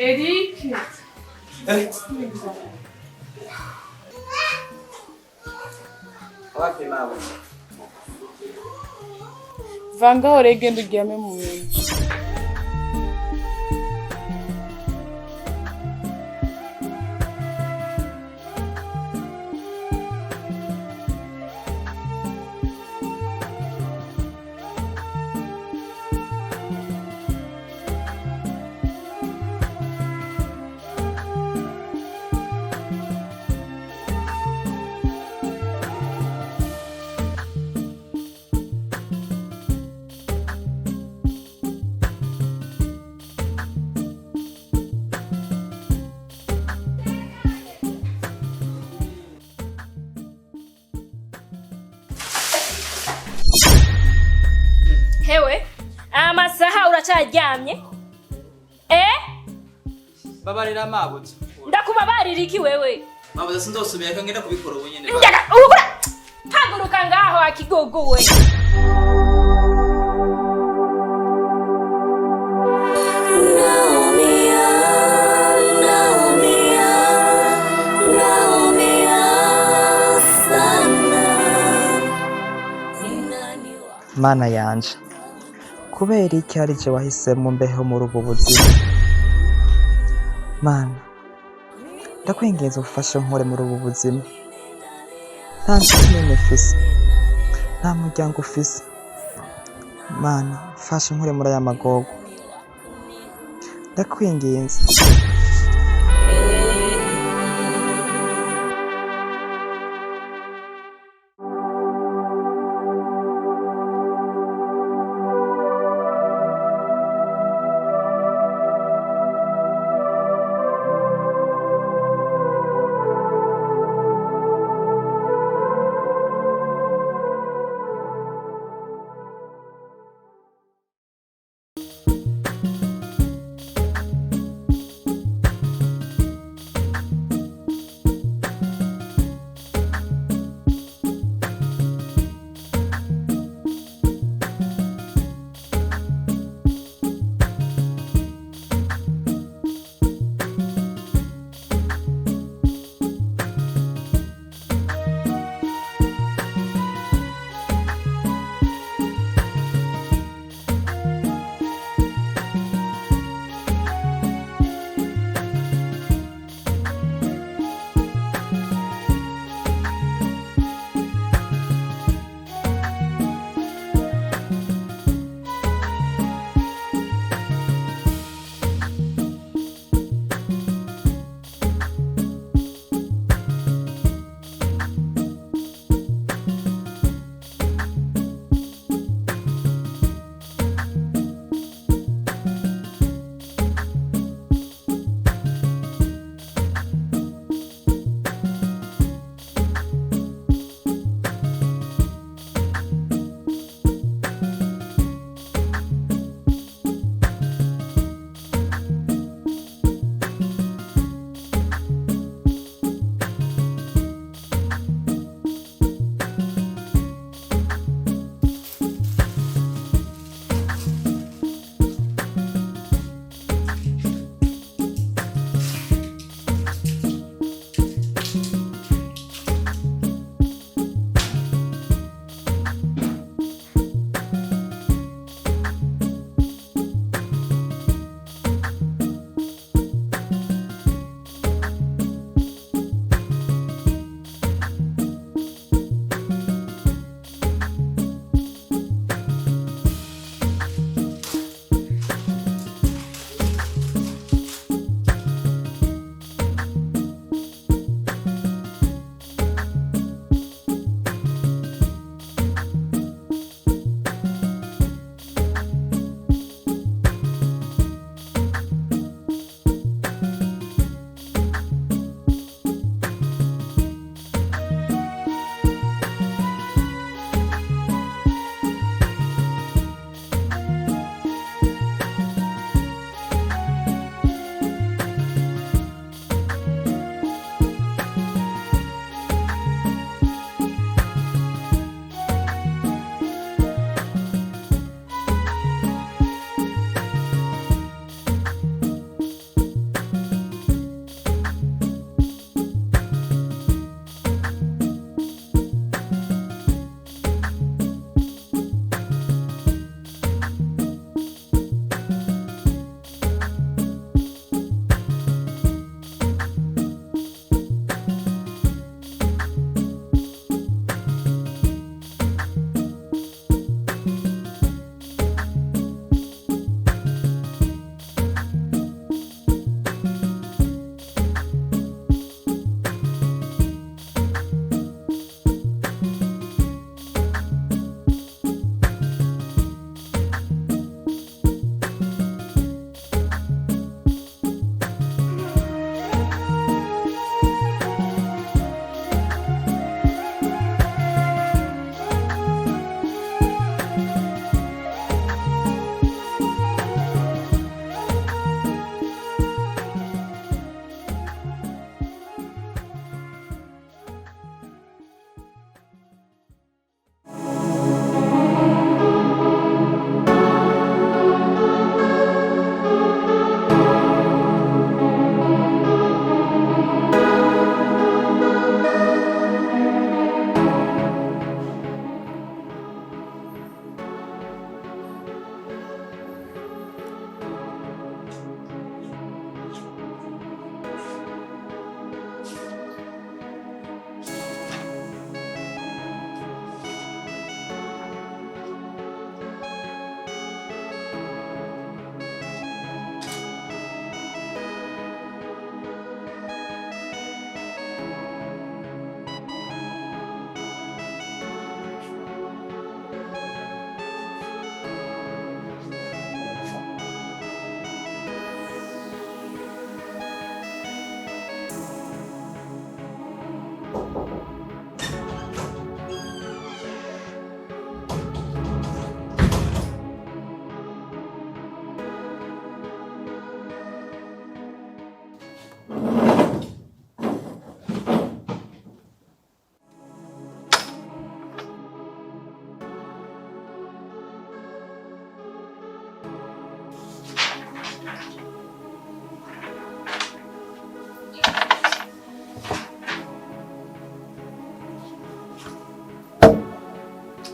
Eric. Wapi mama? Vanga oregendo uryame mu nzu. Hewe, amasaha uracaryamye? Babarira mabuze. Ndakubabarira iki wewe? Mabuze sinzosubira ko ngenda kubikora ubu nyene. Ndaka ubura. Haguruka ngaho akigogowe. Mana yanje, kubera iki ari je wahisemo mbeho muri ubu buzima? Mana, ndakwinginze ufashe nkore muri ubu buzima. Nta nshuti n'imwe mfise, nta muryango ufise. Mana, fashe nkore muri aya magogo. Ndakwinginze.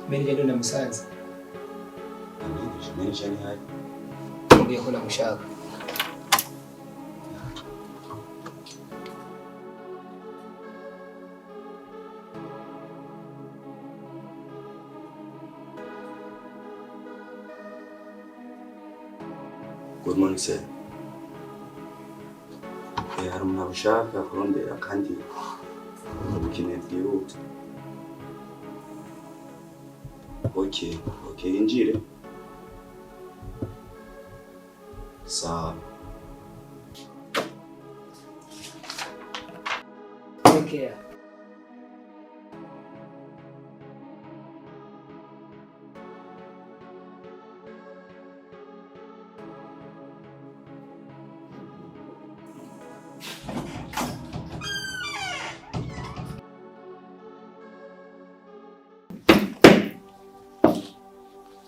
Manager ndo musaza. Manager ni hai. Ndio kuna mshaka. Good morning, sir. Hari umuntu ushaka kurondera kandi ubukeneye bwihuta. Okay, injire. Sawa. Take care.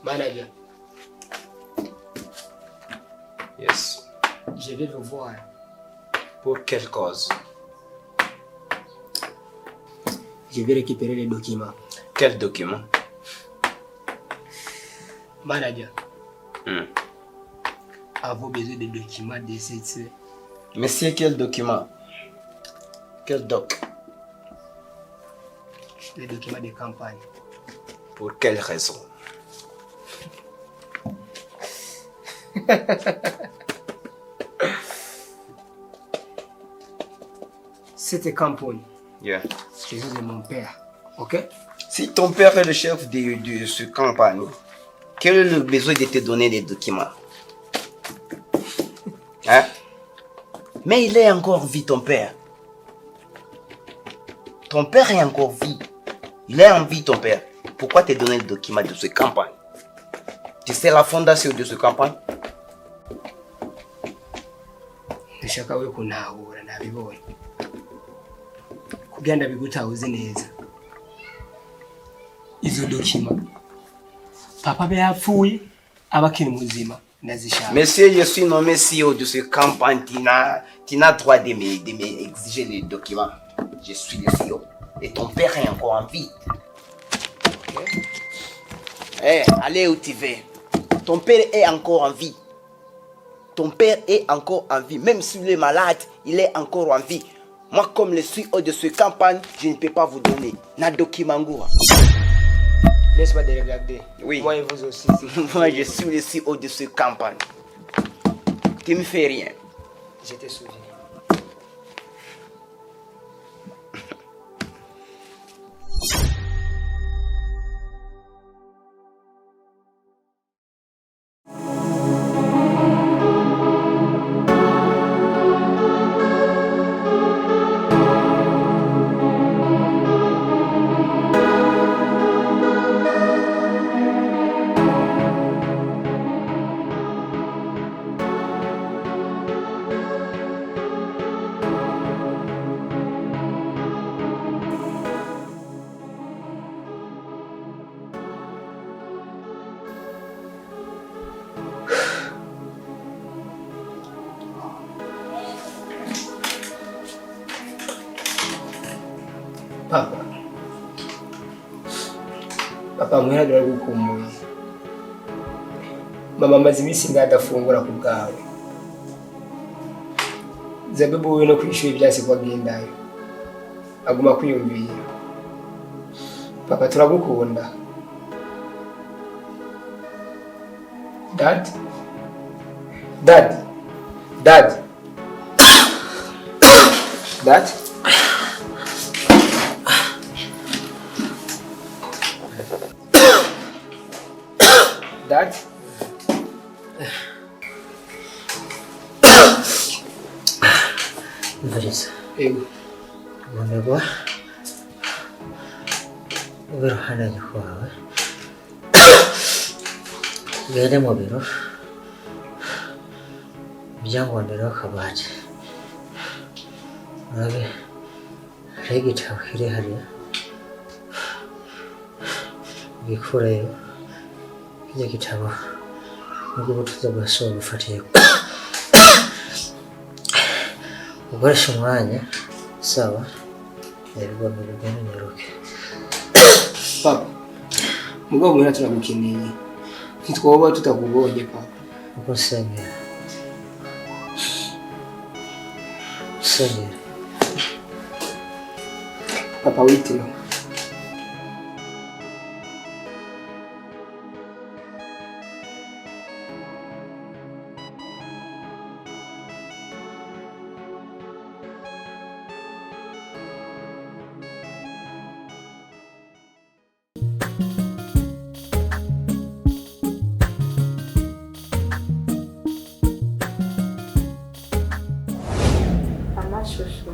Manager. Yes. Je vais vous voir. Pour quelle cause? Je vais récupérer les documents. Quel document? Manager. Avez-vous besoin des documents de cette... Monsieur, quel document? Quel doc? Les documents de campagne. Pour quelle raison? Cette campagne, Yeah. c'est de mon père, ok? Si ton père est le chef de ce campagne, quel est le besoin de te donner des documents? Hein? Mais il est encore en vie, ton père. Ton père est encore en vie. Il est en vie, ton père. Pourquoi te donner les documents de ce campagne? Tu sais la fondation de ce campagne? Ndashaka we kunahura nabibonye. Kugira ndabigutahuze neza. Izo documents. Papa be yapfuye abakiri muzima nazishaka. Monsieur, je suis nommé CEO de ce campagne. Tu n'as droit de m'exiger les documents. Je suis le CEO. Et ton père est encore en vie. Okay. Eh, allez où tu veux. Ton père est encore en vie. Ton père est encore en vie. Même s'il est malade, il est encore en vie. Moi, comme le CEO de ce campagne, je ne peux pas vous donner. Na document. Laisse-moi de regarder. Oui. Moi et vous aussi. Moi, je suis le CEO de ce campagne. Tu ne me fais rien. Je te souviens. Papa mwihagira gukumbuye. Mama amaze iminsi ngadafungura ku bwawe. Zabibu we no kwishura ibyasi kwagendayo. Aguma kwiyumvira. Papa turagukunda. Dad? Dad? Dad? Dad? Dad? Verisa. Ego. Munegwa. Ubiruhana nyakwawe. Gende mu biro. Byangondera akabati. Urabe. Hari igitabo kiri hariya. Gikureyo. Kijya gitabo. Nubwo tuza gusoma bufatiye. Ukoresha umwanya. Sawa. Yego mu bigana nyaruke. Papa. mugabo muhira turagukeneye ntitwoba tutakubonye papa uko sengera sengera papa witeho amashusho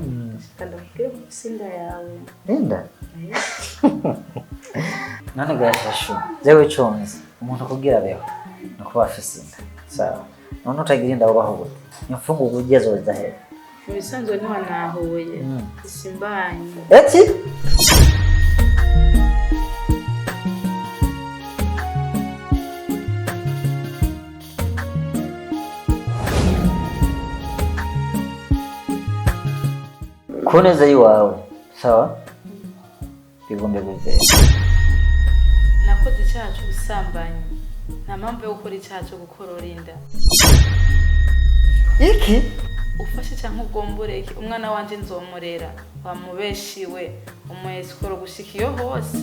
kandakubwira ko sinda yawe Linda none gashashu zewe chonzi umuntu kugira beho nakuba afise inda sawa none utagira inda babaho gute imfungu kugezo zahe mu bisanzwe niho nahuye simbanye eti kuneza yiwawe sawa bigombe guvera nakoze icyaha cy'ubusambanyi nta mpamvu yo gukora icyaha cyo gukorora inda iki ufashe cyangwa ugomboreke umwana wanje nzomurera wamubeshiwe umuyesikoro gushika iyo hose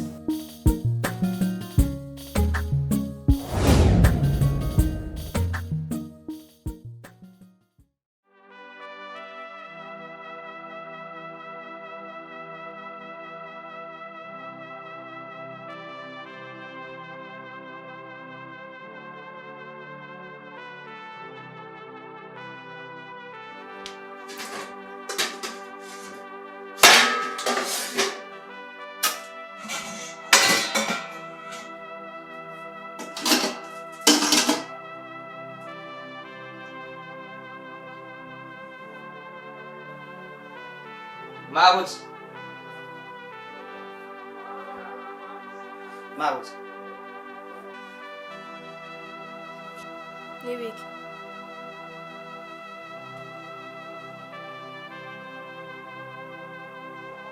Mabutse. Mabutse. Nibiki?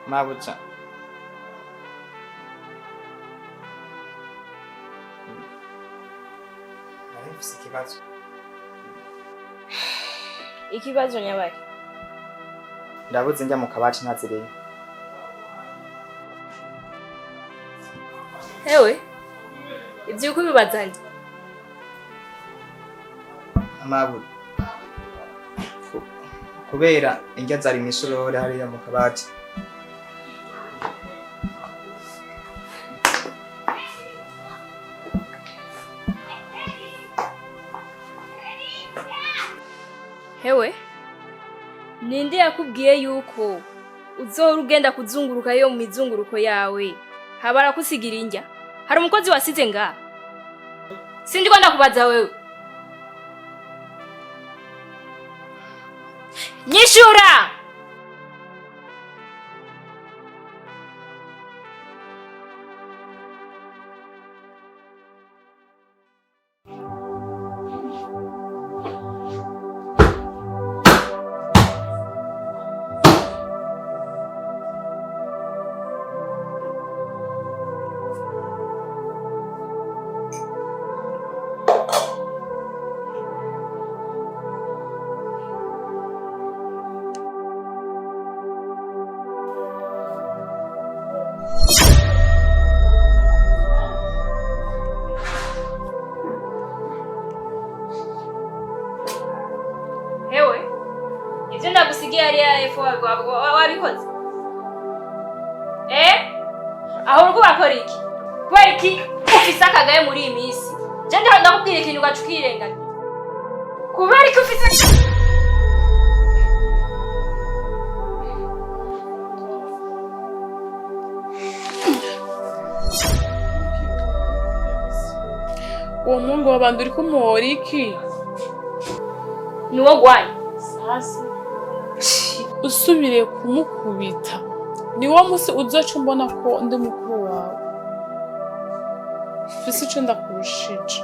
Mabutse. Arifise ikibazo. Ikibazo nyabaki? Ndabuze njya mu kabati ntazireye. Hewe. Ibyo uko bibazanye. Amabu. Kubera indya zari misorore hariya mu kabati. Hewe. Ninde yakubwiye yuko uzohora ugenda kuzunguruka yo mu mizunguruko yawe habara kusigira indya hari umukozi wasize nga sindi kwenda kubaza wewe nyishura wabikoze aho urwo bakora iki kubera iki ufise akagaye muri iyi minsi je ndakubwira ikintu ugacukirenganya kubera iki ufise uwo mungu wabandi uri kumuhora iki nuwo gwanya sasa usubire kumukubita ni wo musi uzoca umbona ko ndi mukuru wawe ufise ico ndakurushije